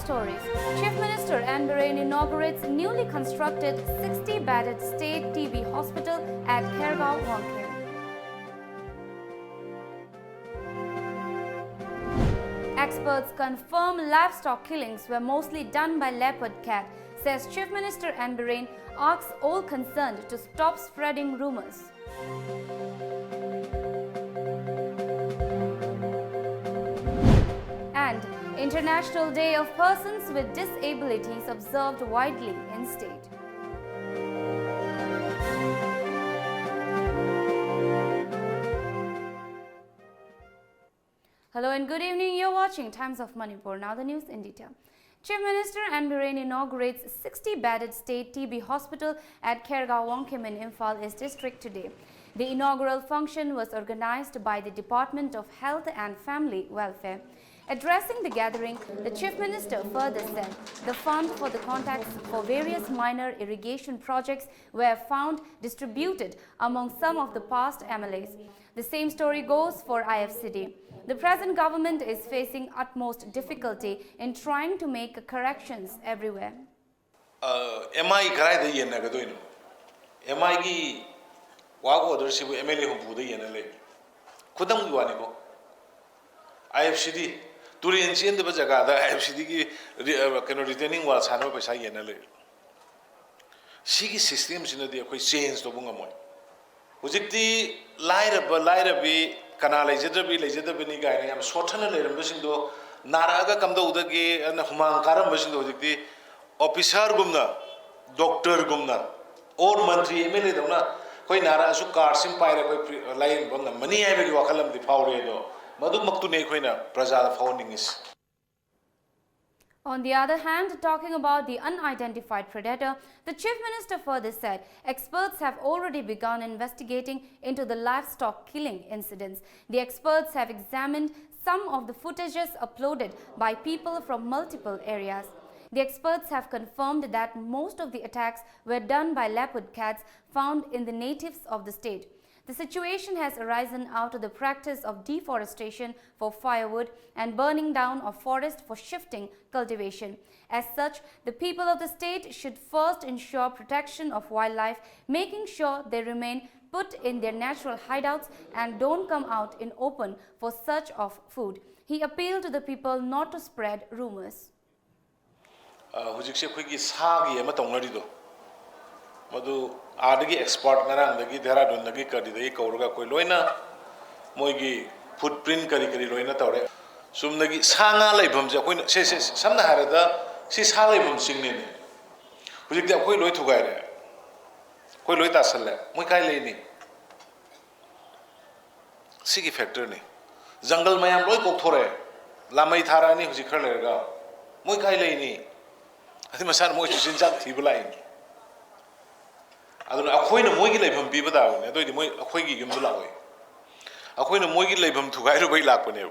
stories. Chief Minister N Biren inaugurates newly constructed 60-bedded state TB hospital at Keirao, Wangkhem. Experts confirm livestock killings were mostly done by Leopard Cat, says Chief Minister N Biren asks all concerned to stop spreading rumors. And International Day of Persons with Disabilities observed widely in state. Hello and good evening. You're watching Times of Manipur. Now the news in detail. Chief Minister N Biren inaugurates 60-bedded state TB hospital at Keirao, Wangkhem in Imphal East District today. The inaugural function was organized by the Department of Health and Family Welfare. Addressing the gathering, the Chief Minister further said the fund for the contacts for various minor irrigation projects were found distributed among some of the past MLAs. The same story goes for IFCD. The present government is facing utmost difficulty in trying to make corrections everywhere. MI karai da yen naga doino. MI gi wag order sibu MLA humpu da yen le. Kudam gi wani ko. IFCD turi ancient da jaga da IFCD ki kano retaining wal sano paisa yen le. Sigi system sina di koi change to bunga moy. Hujikti laira bi kana lejedabi ni gai am sothana leram basing do naraga kamda udagi ana humang karam basing do hujikti officer gumna doctor gumna or mantri MLA dona koi nara su car sim paira koi line bonna mani ai bi wakalam di faure do madu maktu ne koi na praja founding is. On the other hand, talking about the unidentified predator, the Chief Minister further said experts have already begun investigating into the livestock killing incidents. The experts have examined some of the footages uploaded by people from multiple areas. The experts have confirmed that most of the attacks were done by leopard cats found in the natives of the state. The situation has arisen out of the practice of deforestation for firewood and burning down of forest for shifting cultivation. As such, the people of the state should first ensure protection of wildlife, making sure they remain put in their natural hideouts and don't come out in open for search of food. He appealed to the people not to spread rumors. Madu adagi expert ngarang dagi Dehradun dagi kadi dagi kauraga koi loina moigi footprint kari loina tawre sum dagi sanga laibam je koi se samna harada si sa laibam singni ne hujik da koi loi thugai re koi loi tasal le moi kai leini sigi factor ne jungle mayam loi kok thore lamai thara ni hujik khar lerga moi kai leini ati masan moi chusin jak thibulai Akwai na moigi leibam piba daw ne doi di moi akwai gi yumdu lawe akwai na moigi leibam thugai ro bai lakpane.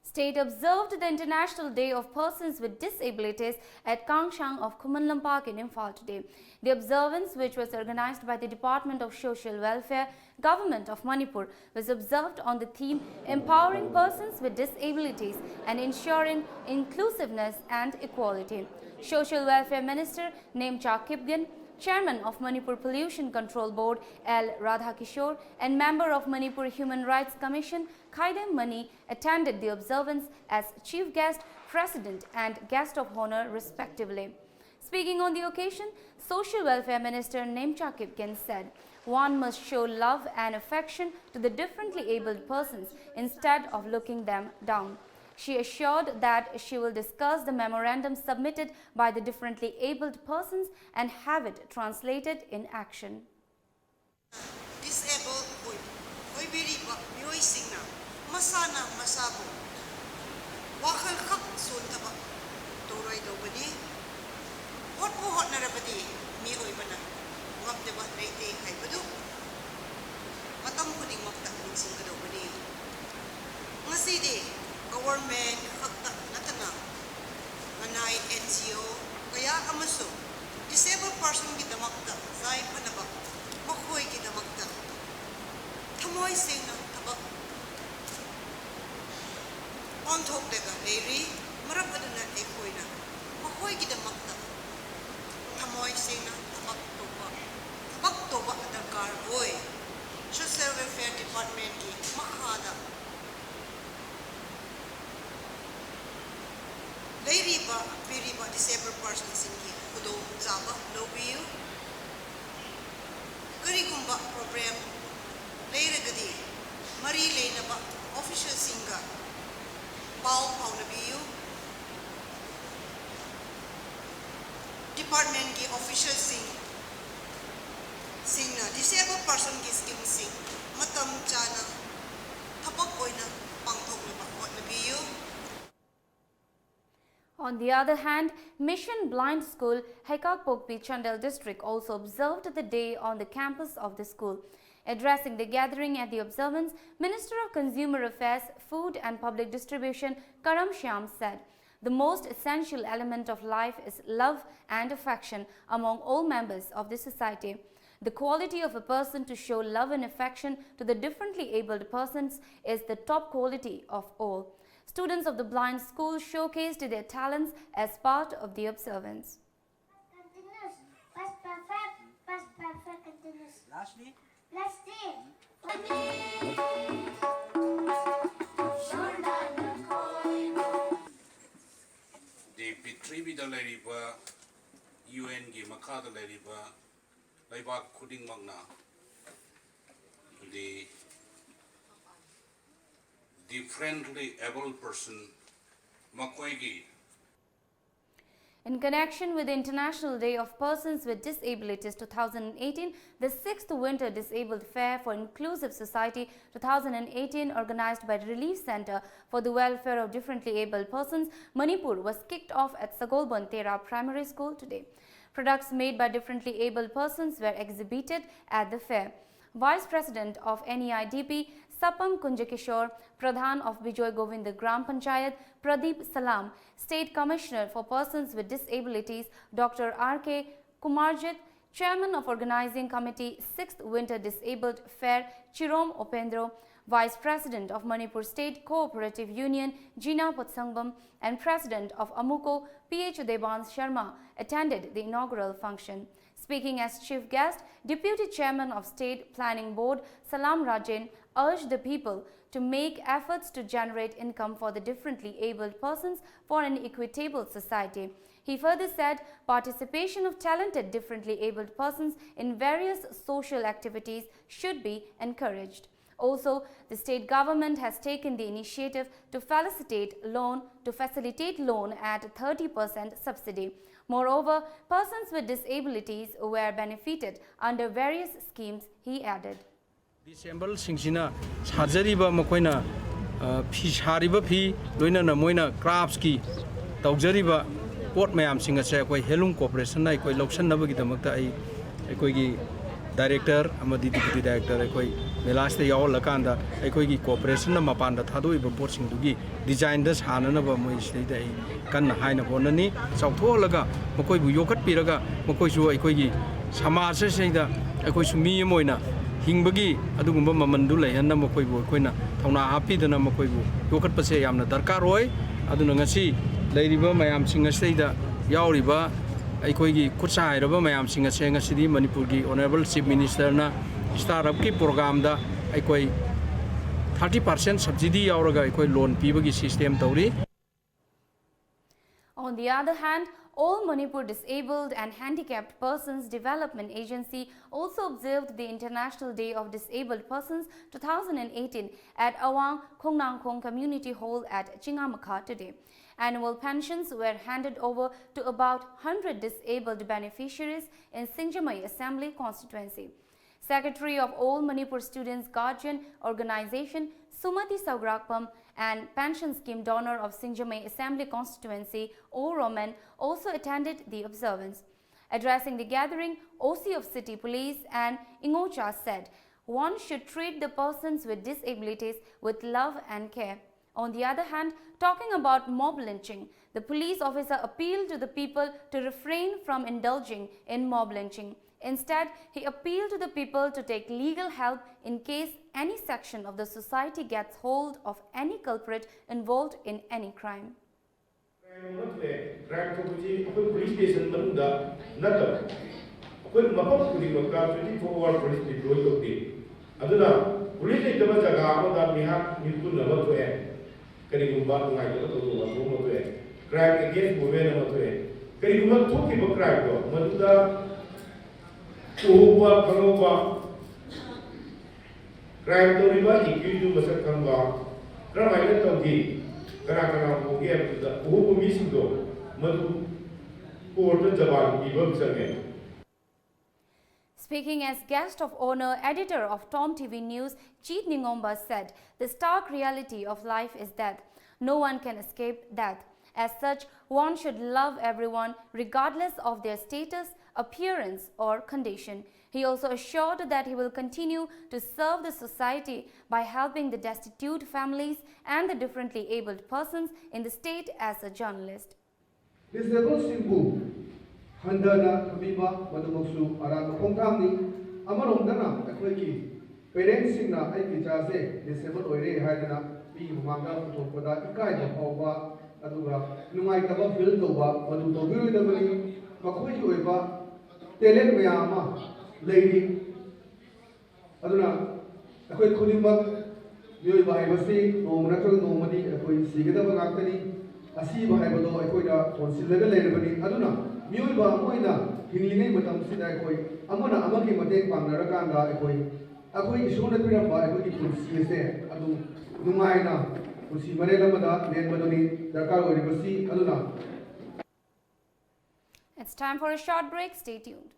State observed the International Day of Persons with Disabilities at Kangshang of Kumanlam Park in Imphal today. The observance, which was organized by the Department of Social Welfare, Government of Manipur, was observed on the theme Empowering Persons with Disabilities and Ensuring Inclusiveness and Equality. Social Welfare Minister N Biren, Chairman of Manipur Pollution Control Board L Radhakishore and member of Manipur Human Rights Commission Khaidem Mani attended the observance as chief guest, president and guest of honor respectively. Speaking on the occasion, Social Welfare Minister N Biren said, one must show love and affection to the differently abled persons instead of looking them down. She assured that she will discuss the memorandum submitted by the differently abled persons and have it translated in action. Disabled oi biri myoi singna masana masabu wakhal khak sun taba toroi do bani hot na rabadi mi oi bana ngam de ba reite khai badu matam kuning makta ning sing do bani ngasi de government khakta natana manai NGO kaya amaso disabled person ki damakta zai panaba makhoi ki damakta thamoi singna tabak on thok de ga eri Marap aduna ekoina. Mahoy gidamakta. Tamoy sena tabak toba adakar boy. Social Welfare Department ki makhada. Leiriba piriba disabled persons in ki kudo zaba lobiyu. Karigumba program leiragadi mari leinaba official singa pau paunabiyu. Department ki official singna disabled person ki scheme sing matam chana thabak oina pangthoklaba hotnabiyu. On the other hand, Mission Blind School, Haikakpokpi, Chandel district also observed the day on the campus of the school. Addressing the gathering at the observance, Minister of Consumer Affairs, Food and Public Distribution, Karam Shyam said, "The most essential element of life is love and affection among all members of the society. The quality of a person to show love and affection to the differently abled persons is the top quality of all." Students of the blind school showcased their talents as part of the observance. Continuous. Past perfect continuous. Lastly, Plastic. the Pitribi da Leriba, UN gi Makada Leriba, Leibak Kuding Magna, the differently able person, Makwegi. In connection with the International Day of Persons with Disabilities 2018, the 6th Winter Disabled Fair for Inclusive Society 2018, organized by the Relief Center for the Welfare of Differently Abled Persons, Manipur, was kicked off at Sagolban Tera Primary School today. Products made by differently abled persons were exhibited at the fair. Vice President of NEIDP, Sapam Kunjakishore, Pradhan of Bijoy Govind Gram Panchayat, Pradeep Salam, State Commissioner for Persons with Disabilities, Dr. R.K. Kumarjit, Chairman of Organizing Committee 6th Winter Disabled Fair, Chirom Opendro, Vice President of Manipur State Cooperative Union, Jina Patsangbam, and President of Amuko, P.H. Devans Sharma, attended the inaugural function. Speaking as chief guest, Deputy Chairman of State Planning Board, Salam Rajan, urged the people to make efforts to generate income for the differently abled persons for an equitable society. He further said participation of talented differently abled persons in various social activities should be encouraged. Also, the state government has taken the initiative to facilitate loan at 30% subsidy. Moreover, persons with disabilities were benefited under various schemes, he added. Disabled singsina sajariba makoina fi shariba fi loinana moina crafts ki taujariba pot mayam singa se koi helum corporation nai koi loksan nabagi damakta ai koi gi director amadi deputy director koi melas te yaw lakanda ai koi gi corporation na mapanda thadoi ba pot sing dugi design da sana na ba moi sei dai kan haina bonani chautho laga makoi bu yokat piraga makoi su ai koi gi samaj se sei da ai koi su mi moina hingbagi adugumba mamandu lehanna makoi bu koina thauna hapi dana makoi bu yokat pase yamna darkar roi aduna ngasi leiriba mayam singa seida yauriba aikoi gi kuchai raba mayam singa senga sidi manipur gi honorable chief minister na startup ki program da aikoi 30% subsidy yauraga aikoi loan pibagi system tauri. On the other hand, All Manipur Disabled and Handicapped Persons Development Agency also observed the International Day of Disabled Persons 2018 at Awang Khongnangkhong Community Hall at Chingamakha today. Annual pensions were handed over to about 100 disabled beneficiaries in Singjamai Assembly constituency. Secretary of All Manipur Students Guardian Organization, Sumati Saugrakpam, and pension scheme donor of Singjamai Assembly constituency, O. Roman, also attended the observance. Addressing the gathering, OC of City Police and Ingocha said, one should treat the persons with disabilities with love and care. On the other hand, talking about mob lynching, the police officer appealed to the people to refrain from indulging in mob lynching. Instead, he appealed to the people to take legal help in case any section of the society gets hold of any culprit involved in any crime. crime police station not mapam kudimaka 24-hour police deploy tokti aduna police itama jaga amada mihak nipun nama toe karigumba ngai to to mo toe crime against women nama toe karigumba thoki ba crime to maduda uwa kanoba crime to riba ikidu masak kamba kramaina tawgi kana ko ge da uwa misindo madu court jaban ibam sange. Speaking as guest of honor, editor of Tom TV News, Chief Ningomba said, "The stark reality of life is death. No one can escape death. As such, one should love everyone regardless of their status, appearance or condition." He also assured that he will continue to serve the society by helping the destitute families and the differently abled persons in the state as a journalist. Disabled simple. Handana Kabiba, Madamosu, Araka Pongami, Amarondana, Akweki, Parents Singna, Aikijaze, disabled Ore, Hadana, P. Manga, Tokoda, Ikai, Oba, Aduga, Numaitaba, Viltoba, Madutobu, the Mani, Makwiki Eva, Telemayama, Lady Aduna, Akwai Kunimba, Yoiba, Ivasi, no Natural Nomadi, Akwai Sigada Bagakani, Asiba Habado, Akoida, Consider Lady Aduna. Miuba Moina, Hingley Matam Sida Koi, Amona Amaki Mate Pangarakanda Koi, Akoi Shona Piramba, Akoi Pusi, Adu Numaina, Pusi Manela Mada, Len Madoni, Dakar Ribasi, Aduna. It's time for a short break. Stay tuned.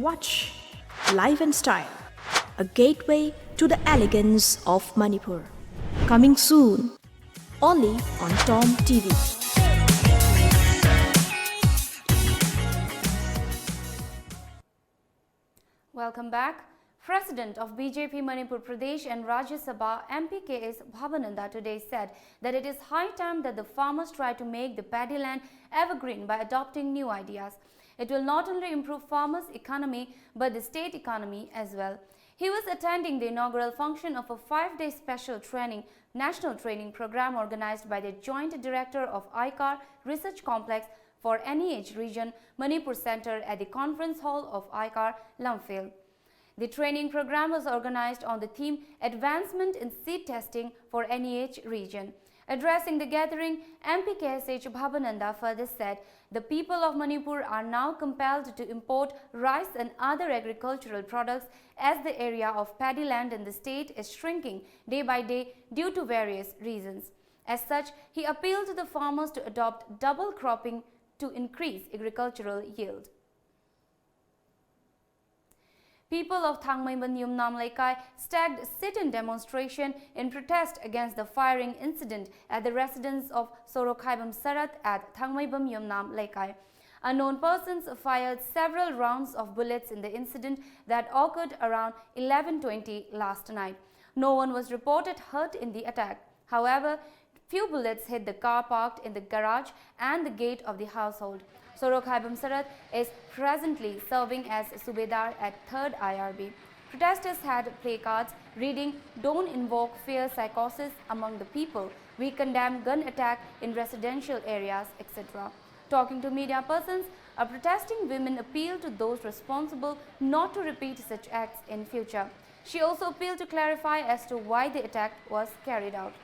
Watch Life and Style, a gateway to the elegance of Manipur. Coming soon, only on Tom TV. Welcome back. President of BJP Manipur Pradesh and Rajya Sabha MP KS Bhabananda today said that it is high time that the farmers try to make the paddy land evergreen by adopting new ideas. It will not only improve farmers' economy but the state economy as well. He was attending the inaugural function of a 5-day special national training program organized by the Joint Director of ICAR Research Complex for NEH Region Manipur Center at the Conference Hall of ICAR, Lamphel. The training program was organized on the theme Advancement in Seed Testing for NEH Region. Addressing the gathering, MP KSH Bhabananda further said, the people of Manipur are now compelled to import rice and other agricultural products as the area of paddy land in the state is shrinking day by day due to various reasons. As such, he appealed to the farmers to adopt double cropping to increase agricultural yield. People of Thangmaiban Yumnam Laikai staged sit-in demonstration in protest against the firing incident at the residence of Sorokhaibam Sarat at Thangmaiban Yumnam Laikai. Unknown persons fired several rounds of bullets in the incident that occurred around 11:20 last night. No one was reported hurt in the attack. However, few bullets hit the car parked in the garage and the gate of the household. Sorokhaibam Sarat is presently serving as Subedar at 3rd IRB. Protesters had placards reading, "Don't invoke fear psychosis among the people. We condemn gun attack in residential areas," etc. Talking to media persons, a protesting women appealed to those responsible not to repeat such acts in future. She also appealed to clarify as to why the attack was carried out.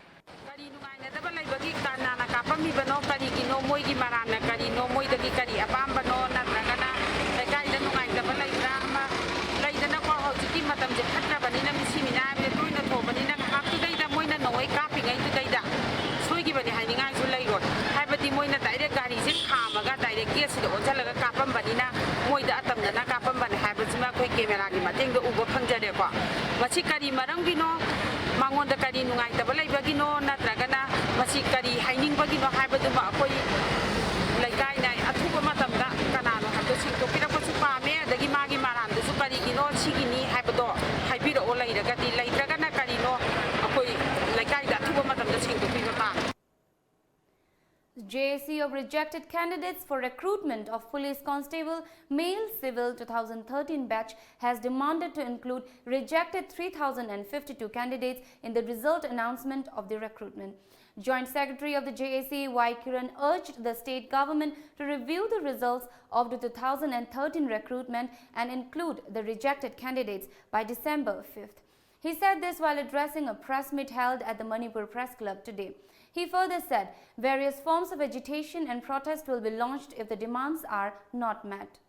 JAC of rejected candidates for recruitment of Police Constable Male Civil 2013 batch has demanded to include rejected 3,052 candidates in the result announcement of the recruitment. Joint Secretary of the JAC Y. Kiran urged the state government to review the results of the 2013 recruitment and include the rejected candidates by December 5th. He said this while addressing a press meet held at the Manipur Press Club today. He further said various forms of agitation and protest will be launched if the demands are not met.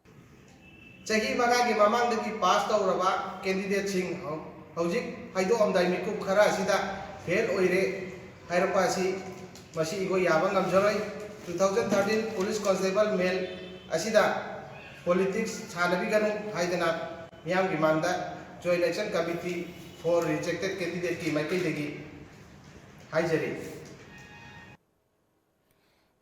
Chahi magagi mamangdagi pass tawraba candidate sing hojik haido amdai mikup khara asida fail oire hairapa asi masi igo yaba ngamjaroi 2013 police constable male asida politics chanabi ganu haidana miyam gi manda joint election committee for rejected candidate ki maikai degi haijari.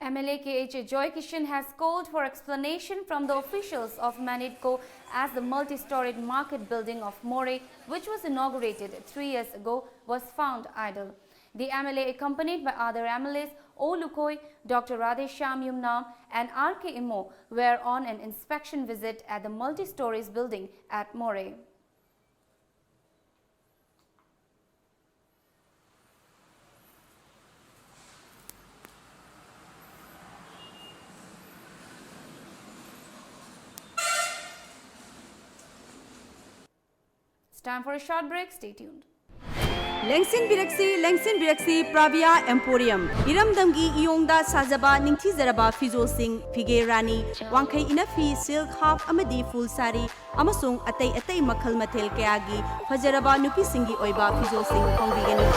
MLA KH Joy Kishan has called for explanation from the officials of Manitco as the multi-storied market building of More, which was inaugurated 3 years ago, was found idle. The MLA, accompanied by other MLAs, O Lukoi, Dr. Radhesham Yumnam and RK Imo, were on an inspection visit at the multi-stories building at More. Time for a short break. Stay tuned. Lengsin Biraksi Pravia Emporium Iramdamgi Iyongda Sajaba Ningti Zaraba Fizo Singh Fige Rani Wangkhem Inafi Silk Half Amadi Full Sari Amasung Atay Makhal Mathel Kayagi Fajaraba Nupi Singi Oiba Fizo Singh Kongbigani.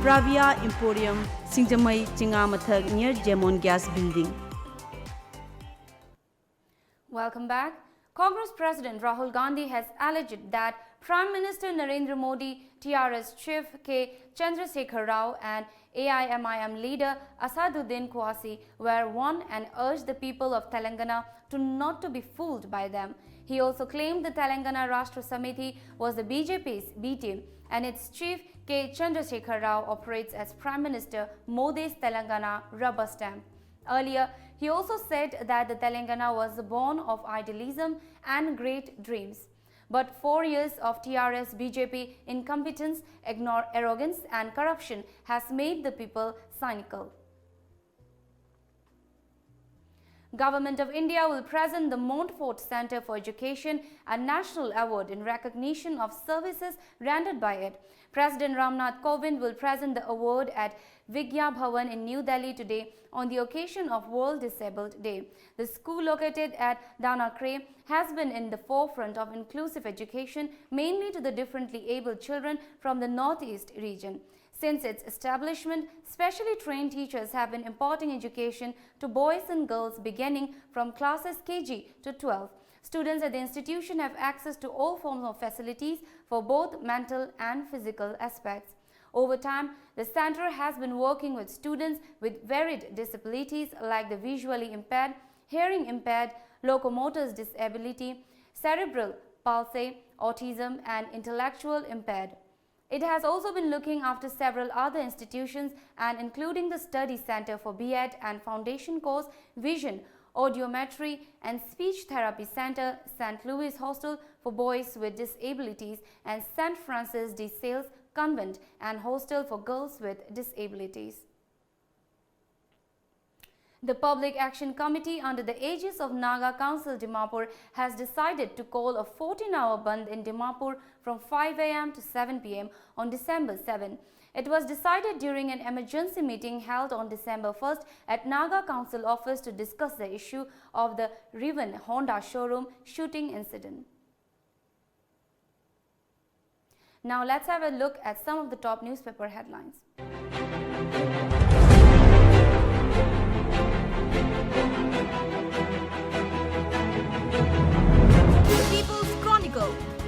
Pravia Emporium, Singjamai Chingamathag near Jemon Gas Building. Welcome back. Congress President Rahul Gandhi has alleged that Prime Minister Narendra Modi, TRS Chief K. Chandrasekhar Rao and AIMIM leader Asaduddin Kwasi were one and urged the people of Telangana to not to be fooled by them. He also claimed the Telangana Rashtra Samiti was the BJP's B team and its chief K. Chandrasekhar Rao operates as Prime Minister Modi's Telangana rubber stamp. Earlier, he also said that the Telangana was born of idealism and great dreams. But 4 years of TRS BJP incompetence, arrogance and corruption has made the people cynical. Government of India will present the Montfort Centre for Education a national award in recognition of services rendered by it. President Ramnath Kovind will present the award at Vigya Bhavan in New Delhi today on the occasion of World Disabled Day. The school located at Danakre has been in the forefront of inclusive education, mainly to the differently abled children from the Northeast region. Since its establishment, specially trained teachers have been imparting education to boys and girls beginning from classes KG to 12. Students at the institution have access to all forms of facilities for both mental and physical aspects. Over time, the center has been working with students with varied disabilities like the visually impaired, hearing impaired, locomotor disability, cerebral palsy, autism, and intellectual impaired. It has also been looking after several other institutions and including the Study Center for B.Ed and Foundation course, Vision, Audiometry and Speech Therapy Center, St. Louis Hostel for Boys with Disabilities, and St. Francis de Sales Convent and Hostel for Girls with Disabilities. The Public Action Committee under the aegis of Naga Council Dimapur has decided to call a 14-hour Bandh in Dimapur from 5 am to 7 pm on December 7. It was decided during an emergency meeting held on December 1st at Naga Council office to discuss the issue of the Riven Honda showroom shooting incident. Now let's have a look at some of the top newspaper headlines.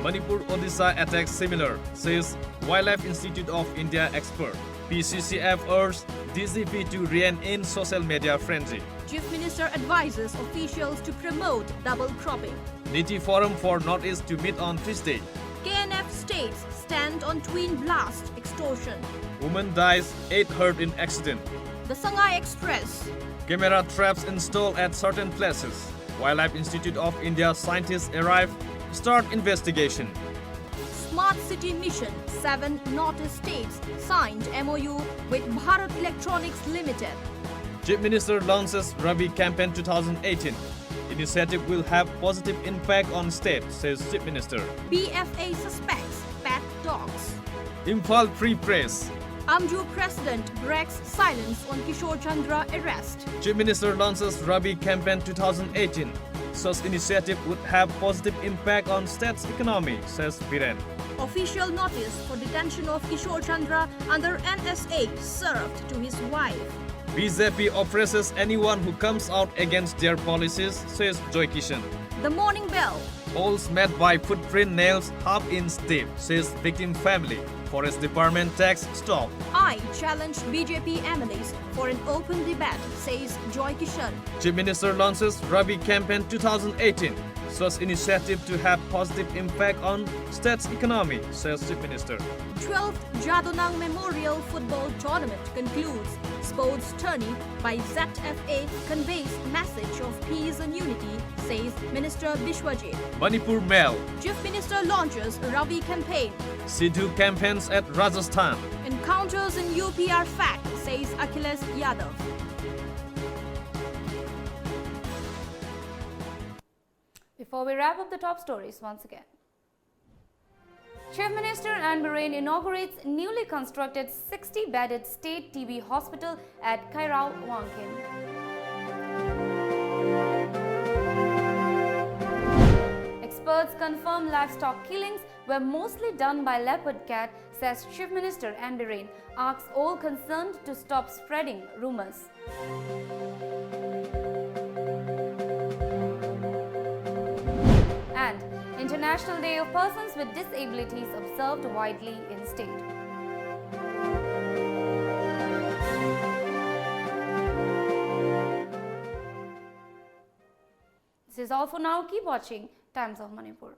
Manipur Odisha attack similar, says Wildlife Institute of India expert. PCCF urged DCP to rein in social media frenzy. Chief Minister advises officials to promote double cropping. Niti Forum for Northeast to meet on Tuesday. KNF states stand on twin blast extortion. Woman dies, 8 hurt in accident. The Shanghai Express. Camera traps installed at certain places. Wildlife Institute of India scientists arrive. Start investigation. Smart City Mission, 7 Northeast states signed MOU with Bharat Electronics Limited. Chief Minister launches Rabi campaign 2018. Initiative will have positive impact on state, says Chief Minister. BFA suspects pet dogs. Imphal Free Press. Amju President breaks silence on Kishore Chandra arrest. Chief Minister launches Rabi campaign 2018. Such initiative would have positive impact on state's economy, says Biren. Official notice for detention of Kishore Chandra under NSA served to his wife. BJP oppresses anyone who comes out against their policies, says Joy Kishan. The Morning Bell. Holes made by footprint nails half-inch deep, says victim family. Forest Department tax stop. I challenged BJP MLAs for an open debate, says Joy Kishan. Chief Minister launches Rabi campaign 2018. Such initiative to have positive impact on state's economy, says Chief Minister. 12th Jadonang Memorial Football Tournament concludes. Sports tourney by ZFA conveys message of peace and unity, says Minister Bishwajit. Manipur Mail. Chief Minister launches Rabi campaign. Sidhu campaigns at Rajasthan. Encounters in UP are fact, says Akhilesh Yadav. Before we wrap up the top stories once again. Chief Minister N Biren inaugurates newly constructed 60-bedded state TB hospital at Keirao, Wangkhem. Experts confirm livestock killings were mostly done by Leopard Cat, says Chief Minister N Biren, asks all concerned to stop spreading rumors. And International Day of Persons with Disabilities observed widely in state. This is all for now. Keep watching Times of Manipur.